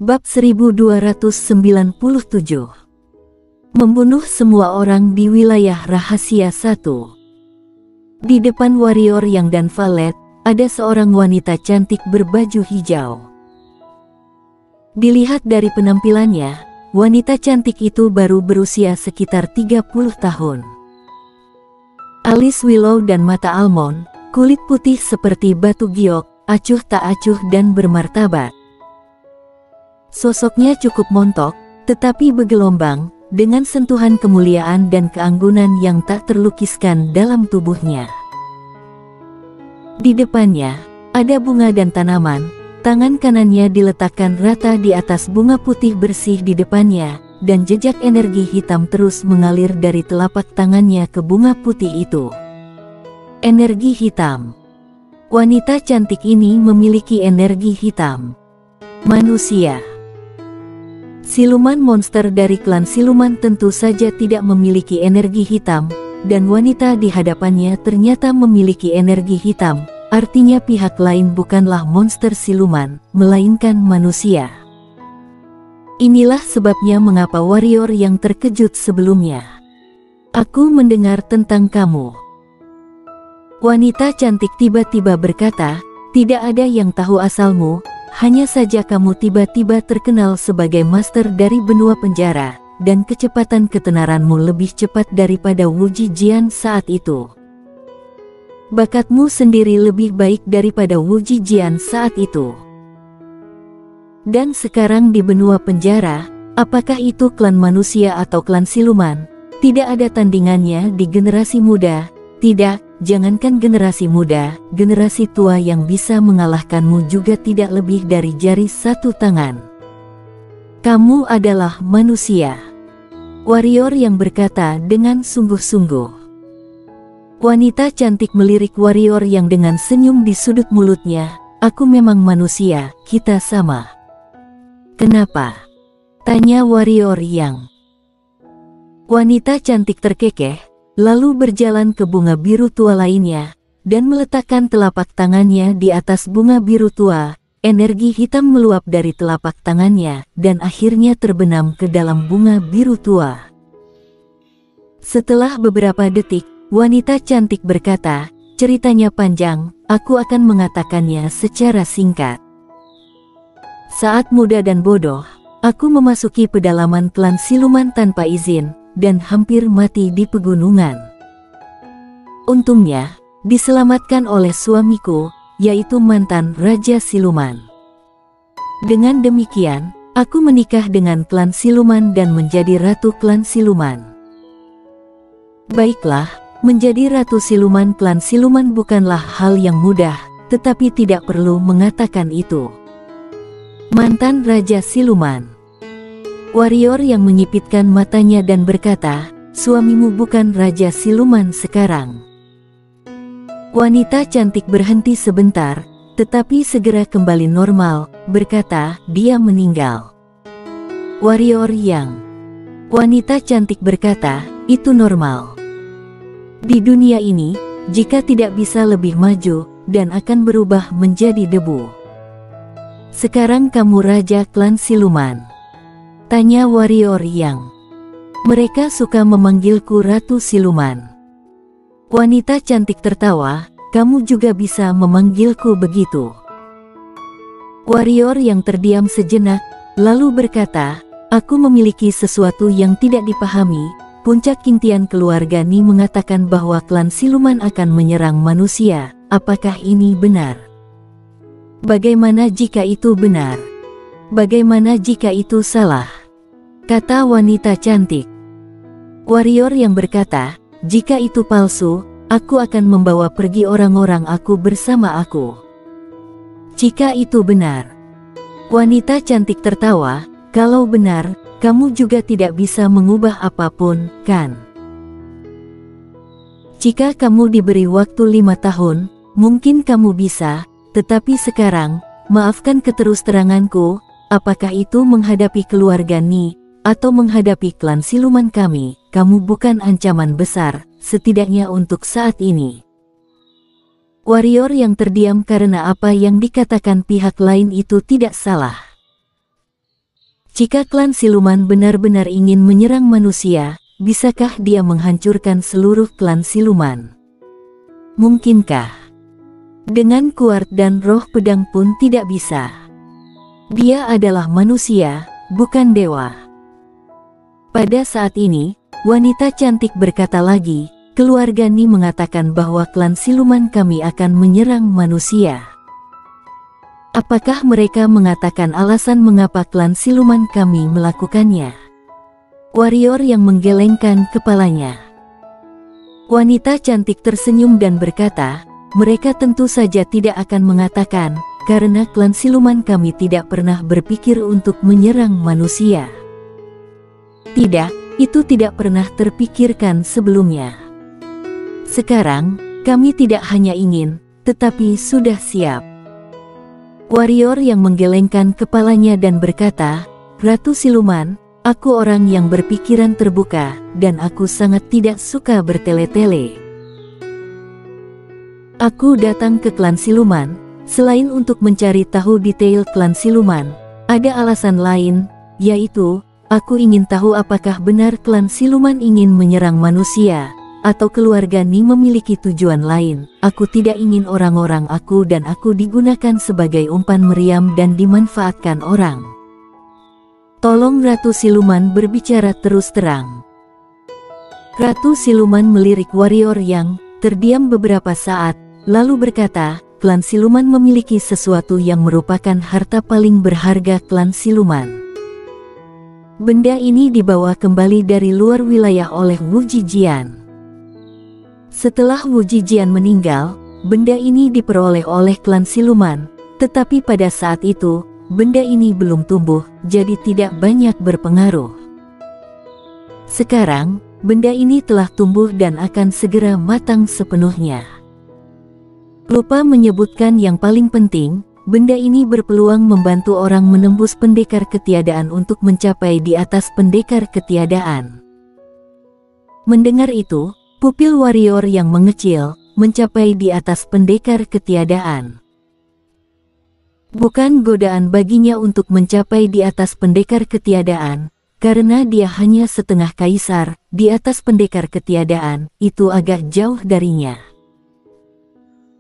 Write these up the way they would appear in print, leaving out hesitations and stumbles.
Bab 1297. Membunuh semua orang di wilayah rahasia 1. Di depan warrior Yang dan Valet, ada seorang wanita cantik berbaju hijau. Dilihat dari penampilannya, wanita cantik itu baru berusia sekitar 30 tahun. Alis willow dan mata almond, kulit putih seperti batu giok, acuh tak acuh dan bermartabat. Sosoknya cukup montok, tetapi bergelombang, dengan sentuhan kemuliaan dan keanggunan yang tak terlukiskan dalam tubuhnya. Di depannya, ada bunga dan tanaman, tangan kanannya diletakkan rata di atas bunga putih bersih di depannya, dan jejak energi hitam terus mengalir dari telapak tangannya ke bunga putih itu. Energi hitam. Wanita cantik ini memiliki energi hitam. Manusia. Siluman monster dari klan siluman tentu saja tidak memiliki energi hitam, dan wanita di hadapannya ternyata memiliki energi hitam, artinya pihak lain bukanlah monster siluman, melainkan manusia. Inilah sebabnya mengapa warrior yang terkejut sebelumnya. Aku mendengar tentang kamu. Wanita cantik tiba-tiba berkata, tidak ada yang tahu asalmu. Hanya saja kamu tiba-tiba terkenal sebagai master dari benua penjara, dan kecepatan ketenaranmu lebih cepat daripada Wu Jijian saat itu. Bakatmu sendiri lebih baik daripada Wu Jijian saat itu. Dan sekarang di benua penjara, apakah itu klan manusia atau klan siluman? Tidak ada tandingannya di generasi muda. Tidak, jangankan generasi muda, generasi tua yang bisa mengalahkanmu juga tidak lebih dari jari satu tangan. Kamu adalah manusia. Warrior yang berkata dengan sungguh-sungguh. Wanita cantik melirik warrior yang dengan senyum di sudut mulutnya. Aku memang manusia, kita sama. Kenapa? Tanya warrior yang. Wanita cantik terkekeh, lalu berjalan ke bunga biru tua lainnya, dan meletakkan telapak tangannya di atas bunga biru tua. Energi hitam meluap dari telapak tangannya, dan akhirnya terbenam ke dalam bunga biru tua. Setelah beberapa detik, wanita cantik berkata, ceritanya panjang, aku akan mengatakannya secara singkat. Saat muda dan bodoh, aku memasuki pedalaman klan siluman tanpa izin, dan hampir mati di pegunungan. Untungnya, diselamatkan oleh suamiku, yaitu mantan Raja Siluman. Dengan demikian, aku menikah dengan klan siluman dan menjadi ratu klan siluman. Baiklah, menjadi ratu siluman klan siluman bukanlah hal yang mudah, tetapi tidak perlu mengatakan itu. Mantan Raja Siluman. Warrior yang menyipitkan matanya dan berkata, suamimu bukan Raja Siluman sekarang. Wanita cantik berhenti sebentar, tetapi segera kembali normal, berkata, dia meninggal. Warrior yang. Wanita cantik berkata, itu normal. Di dunia ini, jika tidak bisa lebih maju, dan akan berubah menjadi debu. Sekarang kamu Raja klan siluman. Tanya warrior yang. Mereka suka memanggilku Ratu Siluman. Wanita cantik tertawa, kamu juga bisa memanggilku begitu. Warrior yang terdiam sejenak, lalu berkata, aku memiliki sesuatu yang tidak dipahami. Puncak Kintian keluarga Ni mengatakan bahwa klan siluman akan menyerang manusia, apakah ini benar? Bagaimana jika itu benar? Bagaimana jika itu salah? Kata wanita cantik. Warrior yang berkata, jika itu palsu, aku akan membawa pergi orang-orang aku bersama aku. Jika itu benar. Wanita cantik tertawa, kalau benar, kamu juga tidak bisa mengubah apapun, kan? Jika kamu diberi waktu 5 tahun, mungkin kamu bisa, tetapi sekarang, maafkan keterus-teranganku, apakah itu menghadapi keluarga Ni, atau menghadapi klan siluman kami, kamu bukan ancaman besar, setidaknya untuk saat ini. Warrior yang terdiam karena apa yang dikatakan pihak lain itu tidak salah. Jika klan siluman benar-benar ingin menyerang manusia, bisakah dia menghancurkan seluruh klan siluman? Mungkinkah? Dengan kuart dan roh pedang pun tidak bisa. Dia adalah manusia, bukan dewa. Pada saat ini, wanita cantik berkata lagi, keluarga Ni mengatakan bahwa klan siluman kami akan menyerang manusia. Apakah mereka mengatakan alasan mengapa klan siluman kami melakukannya? Warrior yang menggelengkan kepalanya. Wanita cantik tersenyum dan berkata, mereka tentu saja tidak akan mengatakan, karena klan siluman kami tidak pernah berpikir untuk menyerang manusia. Tidak, itu tidak pernah terpikirkan sebelumnya. Sekarang, kami tidak hanya ingin, tetapi sudah siap. Warrior yang menggelengkan kepalanya dan berkata, Ratu Siluman, aku orang yang berpikiran terbuka, dan aku sangat tidak suka bertele-tele. Aku datang ke klan siluman, selain untuk mencari tahu detail klan siluman, ada alasan lain, yaitu, aku ingin tahu apakah benar klan siluman ingin menyerang manusia, atau keluarga Ni memiliki tujuan lain. Aku tidak ingin orang-orang aku dan aku digunakan sebagai umpan meriam dan dimanfaatkan orang. Tolong Ratu Siluman berbicara terus terang. Ratu Siluman melirik warrior yang terdiam beberapa saat, lalu berkata, klan siluman memiliki sesuatu yang merupakan harta paling berharga klan siluman. Benda ini dibawa kembali dari luar wilayah oleh Wu Jijian. Setelah Wu Jijian meninggal, benda ini diperoleh oleh klan siluman, tetapi pada saat itu, benda ini belum tumbuh, jadi tidak banyak berpengaruh. Sekarang, benda ini telah tumbuh dan akan segera matang sepenuhnya. Lupa menyebutkan yang paling penting, benda ini berpeluang membantu orang menembus pendekar ketiadaan untuk mencapai di atas pendekar ketiadaan. Mendengar itu, pupil warrior yang mengecil, mencapai di atas pendekar ketiadaan. Bukan godaan baginya untuk mencapai di atas pendekar ketiadaan, karena dia hanya setengah kaisar, di atas pendekar ketiadaan, itu agak jauh darinya.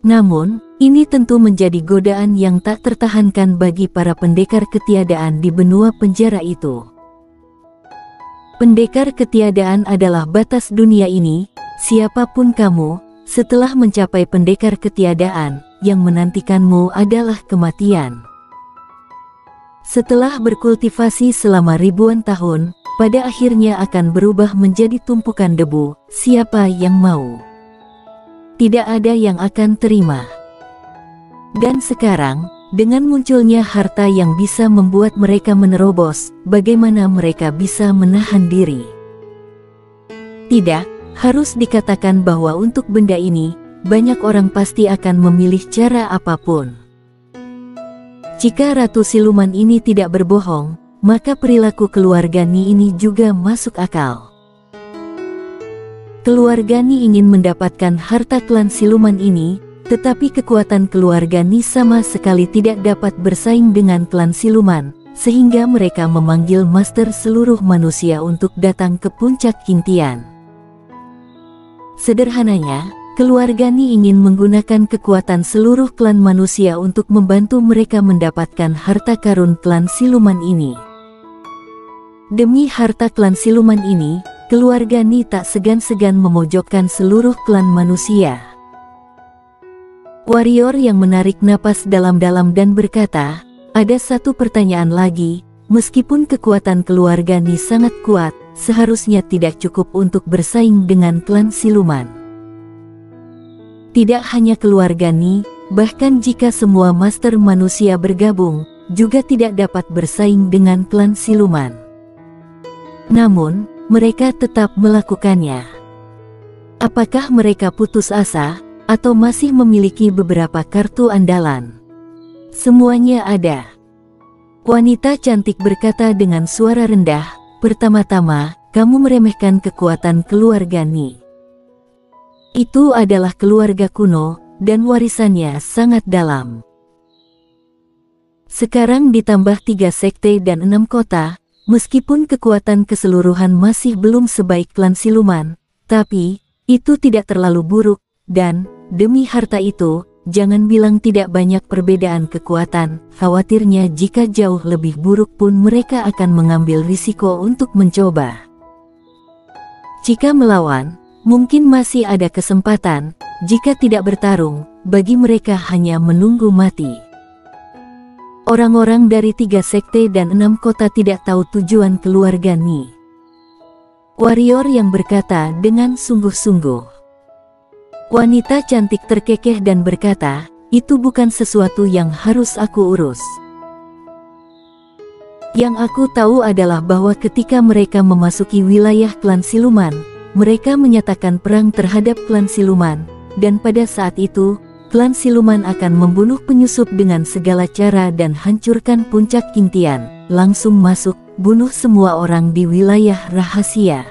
Namun, ini tentu menjadi godaan yang tak tertahankan bagi para pendekar ketiadaan di benua penjara itu. Pendekar ketiadaan adalah batas dunia ini, siapapun kamu, setelah mencapai pendekar ketiadaan, yang menantikanmu adalah kematian. Setelah berkultivasi selama ribuan tahun, pada akhirnya akan berubah menjadi tumpukan debu. Siapa yang mau? Tidak ada yang akan terima. Dan sekarang, dengan munculnya harta yang bisa membuat mereka menerobos, bagaimana mereka bisa menahan diri? Tidak, harus dikatakan bahwa untuk benda ini, banyak orang pasti akan memilih cara apapun. Jika Ratu Siluman ini tidak berbohong, maka perilaku keluarga Ni ini juga masuk akal. Keluarga Ni ingin mendapatkan harta klan siluman ini, tetapi kekuatan keluarga Ni sama sekali tidak dapat bersaing dengan klan siluman, sehingga mereka memanggil master seluruh manusia untuk datang ke puncak Kintian. Sederhananya, keluarga Ni ingin menggunakan kekuatan seluruh klan manusia untuk membantu mereka mendapatkan harta karun klan siluman ini. Demi harta klan siluman ini, keluarga Ni tak segan-segan memojokkan seluruh klan manusia. Warrior yang menarik napas dalam-dalam dan berkata, ada satu pertanyaan lagi, meskipun kekuatan keluarga Ni sangat kuat, seharusnya tidak cukup untuk bersaing dengan klan siluman. Tidak hanya keluarga Ni, bahkan jika semua master manusia bergabung, juga tidak dapat bersaing dengan klan siluman. Namun, mereka tetap melakukannya. Apakah mereka putus asa, atau masih memiliki beberapa kartu andalan? Semuanya ada. Wanita cantik berkata dengan suara rendah, pertama-tama, kamu meremehkan kekuatan keluarga Ni. Itu adalah keluarga kuno, dan warisannya sangat dalam. Sekarang ditambah 3 sekte dan 6 kota, meskipun kekuatan keseluruhan masih belum sebaik klan siluman, tapi itu tidak terlalu buruk, dan demi harta itu, jangan bilang tidak banyak perbedaan kekuatan. Khawatirnya jika jauh lebih buruk pun mereka akan mengambil risiko untuk mencoba. Jika melawan, mungkin masih ada kesempatan. Jika tidak bertarung, bagi mereka hanya menunggu mati. Orang-orang dari 3 sekte dan 6 kota tidak tahu tujuan keluarga Ni. Warrior yang berkata dengan sungguh-sungguh. Wanita cantik terkekeh dan berkata, itu bukan sesuatu yang harus aku urus. Yang aku tahu adalah bahwa ketika mereka memasuki wilayah klan siluman, mereka menyatakan perang terhadap klan siluman. Dan pada saat itu, klan siluman akan membunuh penyusup dengan segala cara dan hancurkan puncak Qingtian, langsung masuk, bunuh semua orang di wilayah rahasia.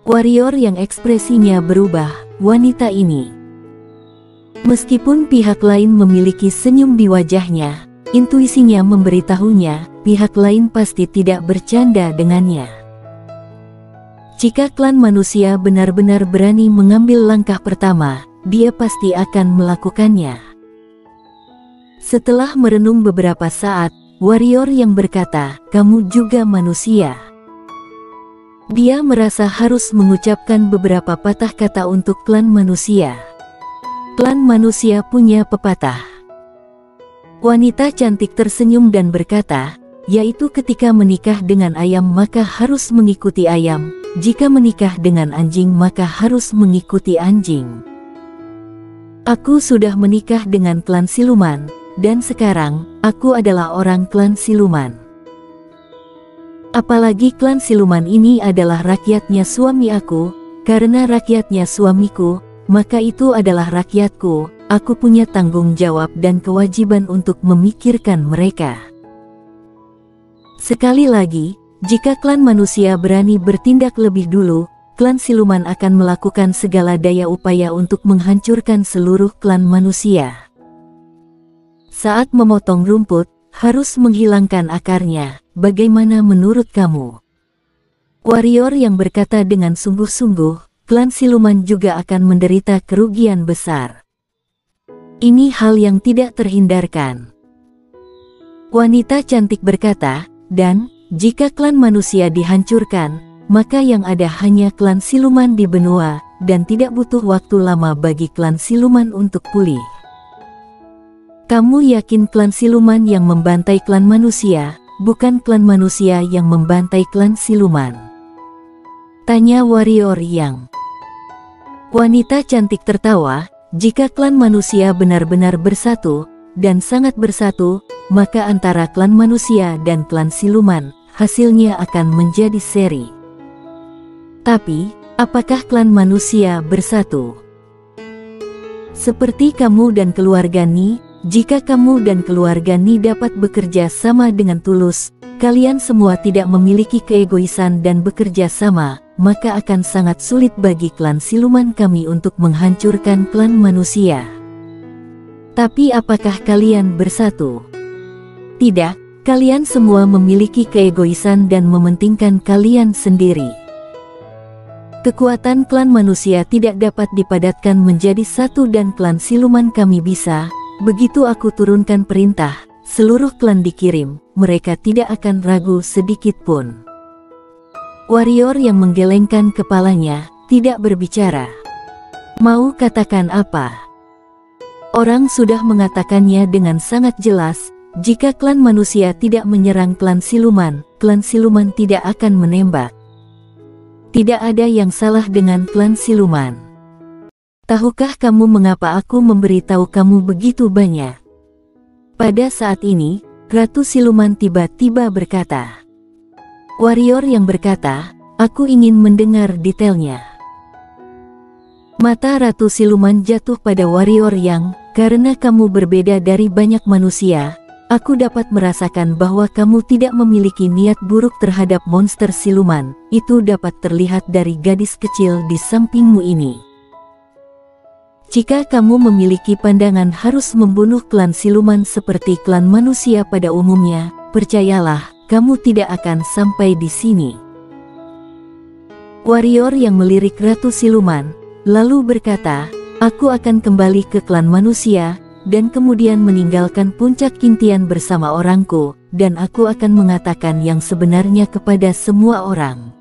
Warrior yang ekspresinya berubah, wanita ini. Meskipun pihak lain memiliki senyum di wajahnya, intuisinya memberitahunya, pihak lain pasti tidak bercanda dengannya. Jika klan manusia benar-benar berani mengambil langkah pertama, dia pasti akan melakukannya. Setelah merenung beberapa saat, warrior yang berkata, kamu juga manusia. Dia merasa harus mengucapkan beberapa patah kata untuk klan manusia. Klan manusia punya pepatah. Wanita cantik tersenyum dan berkata, yaitu ketika menikah dengan ayam maka harus mengikuti ayam. Jika menikah dengan anjing maka harus mengikuti anjing. Aku sudah menikah dengan klan siluman, dan sekarang, aku adalah orang klan siluman. Apalagi klan siluman ini adalah rakyatnya suami aku, karena rakyatnya suamiku, maka itu adalah rakyatku, aku punya tanggung jawab dan kewajiban untuk memikirkan mereka. Sekali lagi, jika klan manusia berani bertindak lebih dulu, klan siluman akan melakukan segala daya upaya untuk menghancurkan seluruh klan manusia. Saat memotong rumput, harus menghilangkan akarnya. Bagaimana menurut kamu? Warrior yang berkata dengan sungguh-sungguh, klan siluman juga akan menderita kerugian besar. Ini hal yang tidak terhindarkan. Wanita cantik berkata, dan jika klan manusia dihancurkan, maka yang ada hanya klan siluman di benua, dan tidak butuh waktu lama bagi klan siluman untuk pulih. Kamu yakin klan siluman yang membantai klan manusia, bukan klan manusia yang membantai klan siluman? Tanya warrior yang. Wanita cantik tertawa, jika klan manusia benar-benar bersatu, dan sangat bersatu, maka antara klan manusia dan klan siluman, hasilnya akan menjadi seri. Tapi, apakah klan manusia bersatu? Seperti kamu dan keluarga Ni, jika kamu dan keluarga Ni dapat bekerja sama dengan tulus, kalian semua tidak memiliki keegoisan dan bekerja sama, maka akan sangat sulit bagi klan siluman kami untuk menghancurkan klan manusia. Tapi apakah kalian bersatu? Tidak. Kalian semua memiliki keegoisan dan mementingkan kalian sendiri. Kekuatan klan manusia tidak dapat dipadatkan menjadi satu dan klan siluman kami bisa. Begitu aku turunkan perintah, seluruh klan dikirim, mereka tidak akan ragu sedikit pun. Warrior yang menggelengkan kepalanya, tidak berbicara. Mau katakan apa? Orang sudah mengatakannya dengan sangat jelas. Jika klan manusia tidak menyerang klan siluman tidak akan menembak. Tidak ada yang salah dengan klan siluman. Tahukah kamu mengapa aku memberitahu kamu begitu banyak? Pada saat ini, Ratu Siluman tiba-tiba berkata. Warrior yang berkata, aku ingin mendengar detailnya. Mata Ratu Siluman jatuh pada warrior yang, karena kamu berbeda dari banyak manusia, aku dapat merasakan bahwa kamu tidak memiliki niat buruk terhadap monster siluman. Itu dapat terlihat dari gadis kecil di sampingmu ini. Jika kamu memiliki pandangan harus membunuh klan siluman seperti klan manusia pada umumnya, percayalah, kamu tidak akan sampai di sini." Warrior yang melirik Ratu Siluman, lalu berkata, "Aku akan kembali ke klan manusia, dan kemudian meninggalkan puncak Kintian bersama orangku, dan aku akan mengatakan yang sebenarnya kepada semua orang.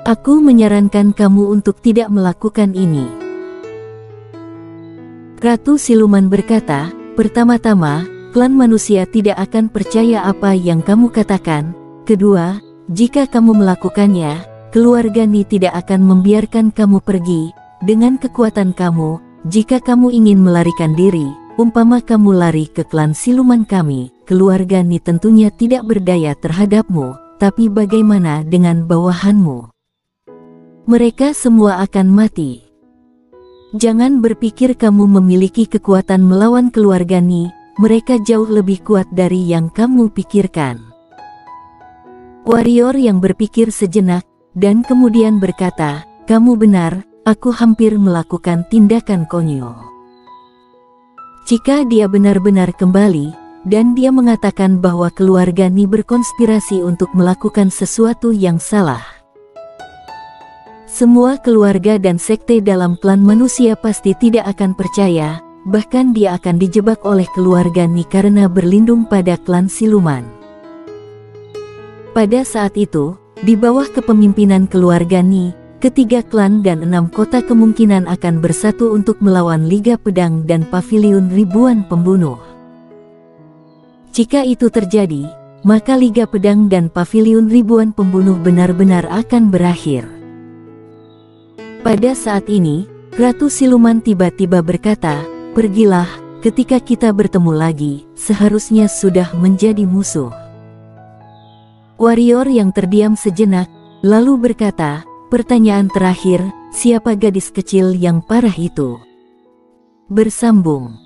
Aku menyarankan kamu untuk tidak melakukan ini." Ratu Siluman berkata, "Pertama-tama, klan manusia tidak akan percaya apa yang kamu katakan. Kedua, jika kamu melakukannya, keluarga Ni tidak akan membiarkan kamu pergi. Dengan kekuatan kamu, jika kamu ingin melarikan diri, umpama kamu lari ke klan siluman kami, keluarga Ni tentunya tidak berdaya terhadapmu, tapi bagaimana dengan bawahanmu? Mereka semua akan mati. Jangan berpikir kamu memiliki kekuatan melawan keluarga Ni, mereka jauh lebih kuat dari yang kamu pikirkan." Warrior yang berpikir sejenak, dan kemudian berkata, "Kamu benar. Aku hampir melakukan tindakan konyol. Jika dia benar-benar kembali, dan dia mengatakan bahwa keluarga Ni berkonspirasi untuk melakukan sesuatu yang salah, semua keluarga dan sekte dalam klan manusia pasti tidak akan percaya, bahkan dia akan dijebak oleh keluarga Ni karena berlindung pada klan siluman. Pada saat itu, di bawah kepemimpinan keluarga Ni, ketiga klan dan 6 kota kemungkinan akan bersatu untuk melawan Liga Pedang dan Paviliun Ribuan Pembunuh. Jika itu terjadi, maka Liga Pedang dan Paviliun Ribuan Pembunuh benar-benar akan berakhir." Pada saat ini, Ratu Siluman tiba-tiba berkata, "Pergilah, ketika kita bertemu lagi, seharusnya sudah menjadi musuh." Warrior yang terdiam sejenak, lalu berkata, "Pertanyaan terakhir, siapa gadis kecil yang parah itu?" Bersambung.